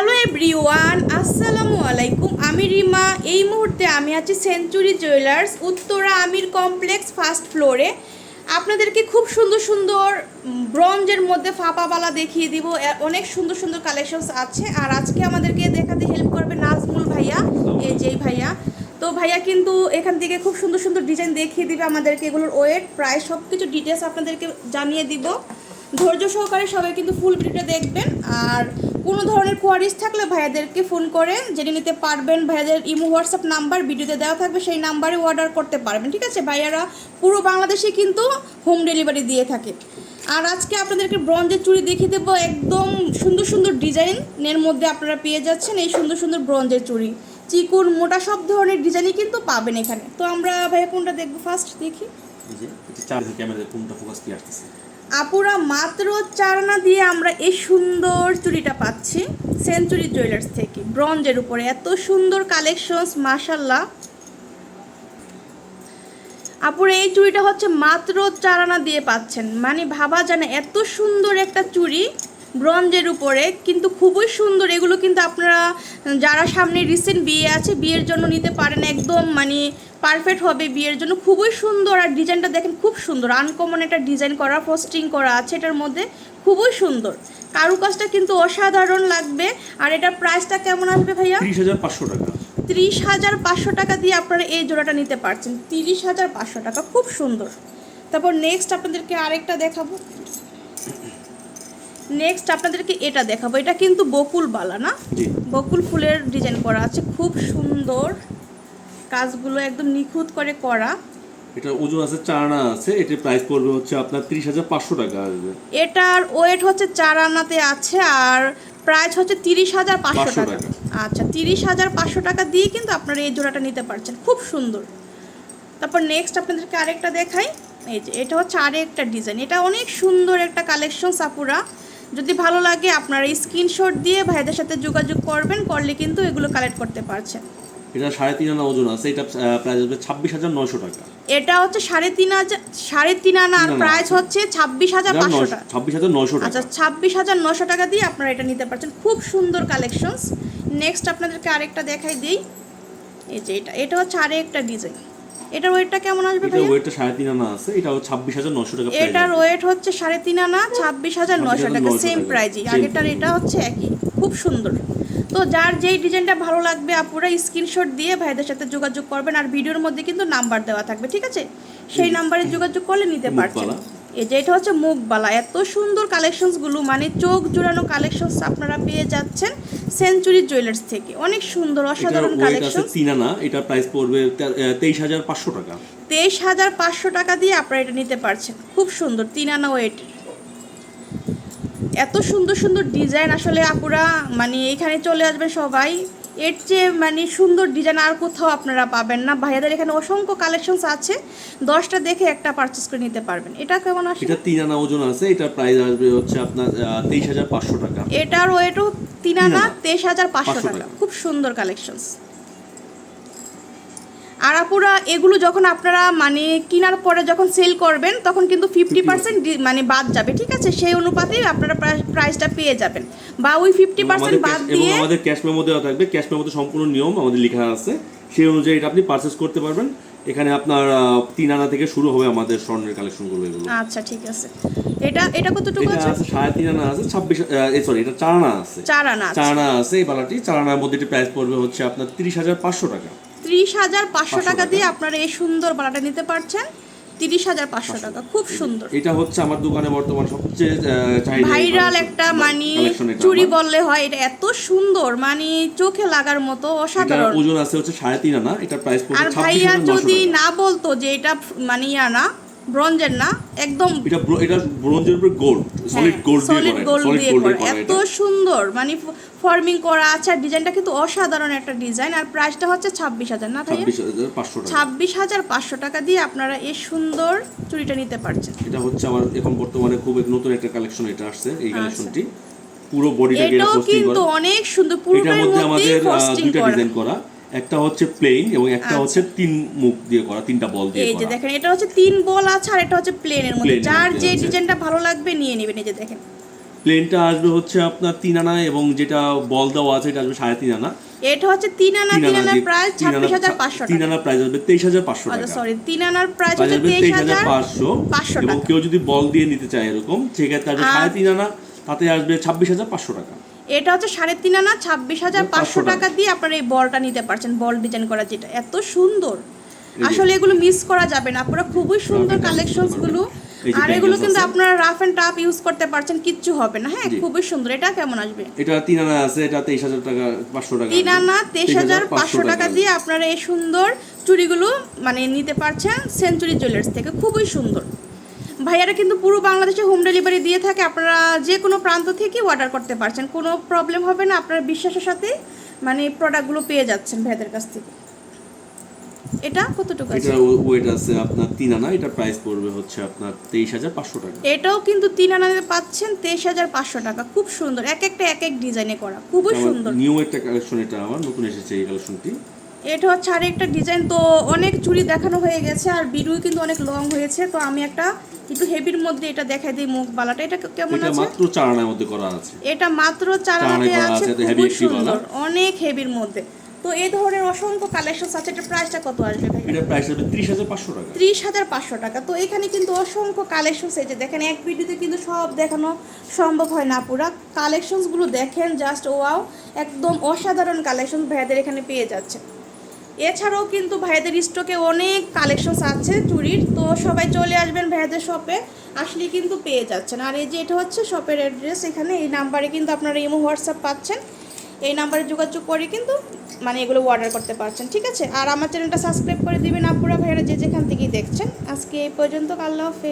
Hello everyone, আসসালামু আলাইকুম। আমি রিমা। এই মুহূর্তে আমি আছি সেঞ্চুরি জুয়েলার্স, উত্তরা আমির কমপ্লেক্স, ফার্স্ট ফ্লোরে। আপনাদেরকে খুব সুন্দর সুন্দর ব্রঞ্জের মধ্যে ফাঁপাবালা দেখিয়ে দিব। অনেক সুন্দর সুন্দর কালেকশনস আছে। আর আজকে আমাদেরকে দেখাতে হেল্প করবে নাজমুল ভাইয়া, এই যেই ভাইয়া। তো ভাইয়া কিন্তু এখান থেকে খুব সুন্দর সুন্দর ডিজাইন দেখিয়ে দিবে আমাদেরকে। এগুলোর ওয়েট, প্রাইস সব কিছু ডিটেলস আপনাদেরকে জানিয়ে দিব। ধৈর্য সহকারে সবাই কিন্তু ফুল ভিডিওটা দেখবেন। আর কোনো ধরনের কোয়ারিজ থাকলে ভাইয়াদেরকে ফোন করে জেনে নিতে পারবেন। ভাইয়াদের ইমো হোয়াটসঅ্যাপ নাম্বার ভিডিওতে দেওয়া থাকবে, সেই নাম্বারে অর্ডার করতে পারবেন। ঠিক আছে, ভাইয়ারা পুরো বাংলাদেশে কিন্তু হোম ডেলিভারি দিয়ে থাকে। আর আজকে আপনাদেরকে ব্রঞ্জের চুড়ি দেখিয়ে দেবো, একদম সুন্দর সুন্দর ডিজাইনের মধ্যে আপনারা পেয়ে যাচ্ছেন এই সুন্দর সুন্দর ব্রঞ্জের চুড়ি। চিকুন, মোটা, সব ধরনের ডিজাইনই কিন্তু পাবেন এখানে। তো আমরা ভাইয়া কোনটা দেখবো ফার্স্ট দেখি। আপুরা মাত্র 4 আনা দিয়ে আমরা এই সুন্দর চুড়িটা পাচ্ছি সেঞ্চুরি জুয়েলার্স থেকে, ব্রঞ্জের উপরে এত সুন্দর কালেকশনস, মাশাল্লাহ। আপুরা এই চুড়িটা হচ্ছে মাত্র 4 আনা দিয়ে পাচ্ছেন, মানে ভাবা যায় না এত সুন্দর একটা চুড়ি ব্রঞ্জের উপরে, কিন্তু খুবই সুন্দর। এগুলো কিন্তু আপনারা যারা সামনে রিসেন্ট বিয়ে আছে, বিয়ের জন্য নিতে পারেন, একদম মানে পারফেক্ট হবে বিয়ের জন্য। খুবই সুন্দর। আর ডিজাইনটা দেখেন, খুব সুন্দর, আনকমন একটা ডিজাইন করা, ফ্রস্টিং করা আছে এটার মধ্যে, খুবই সুন্দর। কারুকাজটা কিন্তু অসাধারণ লাগবে। আর এটার প্রাইসটা কেমন আসবে ভাইয়া? 30,500 টাকা। 30,500 টাকা দিয়ে আপনারা এই জোড়াটা নিতে পারছেন। 30,500 টাকা, খুব সুন্দর। তারপর নেক্সট আপনাদেরকে আরেকটা দেখাবো। নেক্সট আপনাদেরকে এটা দেখাবো। এটা কিন্তু বকুল বালা না, বকুল ফুলের ডিজাইন করা আছে, খুব সুন্দর। কাজগুলো একদম নিখুঁত করে করা। এটা ওজন আছে 4 আনা আছে। এটার প্রাইস পড়বে হচ্ছে আপনার 30,500 টাকা আসবে। এটার ওয়েট হচ্ছে 4 আনাতে আছে, আর প্রাইস হচ্ছে 30,500 টাকা। আচ্ছা, 30,500 টাকা দিয়ে কিন্তু আপনারা এই জোড়াটা নিতে পারছেন, খুব সুন্দর। তারপর নেক্সট আপনাদেরকে আরেকটা দেখাই। এই যে এটা হচ্ছে আরেকটা ডিজাইন, এটা অনেক সুন্দর একটা কালেকশন। আপুরা যদি ভালো লাগে আপনারা স্ক্রিনশট দিয়ে ভাইদের সাথে যোগাযোগ করবেন, করলে কিন্তু এগুলো কালেক্ট করতে পারছেন। এটা 3.5 আনা ওজন আছে। এটা প্রাইস হবে 26,900 টাকা। এটা হচ্ছে 3.5 আনা, আর প্রাইস হচ্ছে 26,500 টাকা। 26,900 টাকা। আচ্ছা, 26,900 টাকা দিয়ে আপনারা এটা নিতে পারছেন, খুব সুন্দর কালেকশনস। নেক্সট আপনাদেরকে আরেকটা দেখাই দেই। এই যে এটা হচ্ছে আরেকটা ডিজাইন। এটার ওয়েটটা কেমন আসবে ভাই? এটা ওয়েটটা 3.5 আনা আছে। এটা হচ্ছে 26,900 টাকা। এটার ওয়েট হচ্ছে 3.5 আনা, 26,900 টাকা, সেম প্রাইজই। আগেরটার এটা হচ্ছে একই, খুব সুন্দর। তো যার যেই ডিজাইনটা ভালো লাগবে আপুরা স্ক্রিনশট দিয়ে ভাইদের সাথে যোগাযোগ করবেন। আর ভিডিওর মধ্যে কিন্তু নাম্বার দেওয়া থাকবে, ঠিক আছে, সেই নাম্বারে যোগাযোগ করলে নিতে পারছেন। এই যে এটা হচ্ছে মুখবালা, এত সুন্দর কালেকশনসগুলো, মানে চোখ জোড়ানো কালেকশনস আপনারা পেয়ে যাচ্ছেন সেঞ্চুরি জুয়েলার্স থেকে। অনেক সুন্দর, অসাধারণ কালেকশন। 3 আনা, এটা প্রাইস পড়বে 23,500 টাকা। 23,500 টাকা দিয়ে আপনারা এটা নিতে পারছেন, খুব সুন্দর। 3 আনা ওয়েট, এত সুন্দর সুন্দর ডিজাইন। আসলে আপুরা মানে এখানে চলে আসবেন সবাই, এর চেয়ে মানে সুন্দর ডিজাইন আর কোথাও আপনারা পাবেন না। ভাইয়াদের এখানে অসংখ্য কালেকশনস আছে, 10টা দেখে একটা পারচেজ করে নিতে পারবেন। এটা কেমন আসে? এটা 3 আনা ওজন আছে। এটার প্রাইস আসবে হচ্ছে আপনার 23,500 টাকা। এটার ওয়েটও 3 আনা, 23,500 টাকা, খুব সুন্দর কালেকশনস। আর আপুরা এগুলো যখন আপনারা মানে কেনার পরে যখন সেল করবেন, তখন কিন্তু 50% মানে বাদ যাবে, ঠিক আছে, সেই অনুপাতেই আপনারা প্রাইসটা পেয়ে যাবেন। বা ওই 50% বাদ দিয়ে আমাদের ক্যাশ মেমো দেওয়া থাকবে। ক্যাশ মেমোতে সম্পূর্ণ নিয়ম আমাদের লেখা আছে, সেই অনুযায়ী এটা আপনি পারচেজ করতে পারবেন। এখানে আপনার 3 আনা থেকে শুরু হবে আমাদের স্বর্ণের কালেকশনগুলো এগুলো। আচ্ছা, ঠিক আছে। এটা কতটুকু আছে? 3.5 আনা আছে। 26 সরি, এটা 4 আনা আছে। 4 আনা, 4 আনা আছে। এই বালাটি 4 আনার মধ্যে এটি প্রাইস পড়বে হচ্ছে আপনার 30,500 টাকা। 30,500 টাকা দিয়ে আপনারা এই সুন্দর বালাটা নিতে পারছেন। 30,500 টাকা, খুব সুন্দর। এটা হচ্ছে আমার দোকানে বর্তমান সবচেয়ে ভাইরাল একটা মানে চুড়ি বললে হয়। এটা এত সুন্দর, মানে চোখে লাগার মতো, অসাধারণ। ওজন আছে হচ্ছে 3.5 আনা। এটা প্রাইস পড়বে 26,900 টাকা। আর ভাইয়া যদি না বলতো যে এটা মানে না ব্রঞ্জের না, একদম এটা ব্রোঞ্জের উপর গোল্ড, সলিড গোল্ড দিয়ে করা, এত সুন্দর মানে ফর্মিং করা আছে। আর ডিজাইনটা কিন্তু অসাধারণ একটা ডিজাইন। আর প্রাইসটা হচ্ছে 26,000 না ভাইয়া? 26,500 টাকা দিয়ে আপনারা এই সুন্দর চুড়িটা নিতে পারছেন। এটা হচ্ছে আমার এখন বর্তমানে খুব নতুন একটা কালেকশন। এটা আসছে এই কালেকশনটি, পুরো বডিটাকে এটা কিন্তু অনেক সুন্দর। পুরোটার মধ্যে আমাদের ফ্রস্টিং দুটো ডিজাইন করা, একটা হচ্ছে প্লেন এবং একটা হচ্ছে 3 মুখ দিয়ে করা, 3টা বল দিয়ে করা। এই যে দেখেন, এটা হচ্ছে 3 বল আছে, আর এটা হচ্ছে প্লেনের মধ্যে। যার যে ডিজাইনটা ভালো লাগবে নিয়ে নেবেন। এই যে দেখেন, প্লেনটা আসবে হচ্ছে আপনার 3 আনা এবং যেটা বল দেওয়া আছে এটা আসবে 3.5 আনা। এটা হচ্ছে 3 আনা, 3 আনার প্রাইস 26,500 টাকা। 3 আনার প্রাইস আসবে 23,500 টাকা। সরি, 3 আনার প্রাইস প্রাইস হচ্ছে আসবে 23,500 23,500 এবং টাকা। কেউ যদি বল দিয়ে নিতে চায় এরকম সেক্ষেত্রে আসবে 3.5 আনা, তাতে আসবে 26,500 টাকা। এটা হচ্ছে 3.5 আনা 26,500 টাকা দিয়ে আপনারা এই বলটা নিতে পারছেন, বল ডিজাইন করা, যেটা এত সুন্দর। আসলে এগুলো মিস করা যাবে না, পুরো খুবই সুন্দর কালেকশনস গুলো। আর এগুলো কিন্তু আপনারা রাফ এন্ড টাফ ইউজ করতে পারছেন, কিচ্ছু হবে না। হ্যাঁ, খুবই সুন্দর। এটা কেমন আসবে? এটা 3 আনা আছে, এটা 23,000 টাকা 500 টাকা। 3 আনা 23,500 টাকা দিয়ে আপনারা এই সুন্দর চুড়িগুলো মানে নিতে পারছেন সেঞ্চুরি জুয়েলার্স থেকে। খুবই সুন্দর। ভাইয়ারা কিন্তু পুরো বাংলাদেশে হোম ডেলিভারি দিয়ে থাকে, আপনারা যে কোনো প্রান্ত থেকে অর্ডার করতে পারছেন, কোনো প্রবলেম হবে না। আপনারা বিশ্বাসের সাথে মানে প্রোডাক্টগুলো পেয়ে যাচ্ছেন ভাইয়াদের কাছ থেকে। এটা কতটুকু আছে? এটা ওয়েট আছে আপনার 3 আনা, এটা প্রাইস পড়বে হচ্ছে আপনার 23,500 টাকা। এটাও কিন্তু 3 আনাতে পাচ্ছেন 23,500 টাকা। খুব সুন্দর, এক একটা এক এক ডিজাইনে করা, খুবই সুন্দর। নিউ একটা কালেকশন, এটা আমার নতুন এসেছে এই কালেকশনটি। এটা হচ্ছে আরেকটা ডিজাইন। তো অনেক চুড়ি দেখানো হয়ে গেছে আর ভিডিও কিন্তু অনেক লং হয়েছে, তো আমি একটা একটু হেভির মধ্যে এটা দেখাই দিই, মুখ বালাটা। এটা কেমন এটা আছে? মাত্র 4 আনার মধ্যে করা আছে। এটা মাত্র 4 আনাতে করা আছে, আছে, হেভি খুবই একটি বালা। সুন্দর, অনেক হেভির মধ্যে। তো এই ধরনের অসংখ্য কালেকশন আছে। এটা প্রাইসটা কত আসবে ভাই? এটা প্রাইস হবে 30,500 টাকা। 30,500 টাকা। তো এখানে কিন্তু অসংখ্য কালেকশন এই যে দেখেন, এক ভিডিওতে কিন্তু সব দেখানো সম্ভব হয় না। পুরা কালেকশনসগুলো দেখেন, জাস্ট ওয়াও, একদম অসাধারণ কালেকশন ভাইয়াদের এখানে পেয়ে যাচ্ছে। এছাড়াও কিন্তু ভাইয়াদের স্টকে অনেক কালেকশনস আছে চুড়ির, তো সবাই চলে আসবেন ভাইয়াদের শপে, আসলে কিন্তু পেয়ে যাচ্ছেন। আর এই যে এটা হচ্ছে শপের অ্যাড্রেস, এখানে এই নাম্বারে কিন্তু আপনারা ইমো হোয়াটসঅ্যাপ পাচ্ছেন, এই নাম্বারে যোগাযোগ করে কিন্তু মানে এগুলো অর্ডার করতে পারছেন, ঠিক আছে। আর আমার চ্যানেলটা সাবস্ক্রাইব করে দিবেন আপুরা ভাইয়ারা যে যেখান থেকেই দেখছেন। আজকে এই পর্যন্ত, আল্লাহ হাফেজ।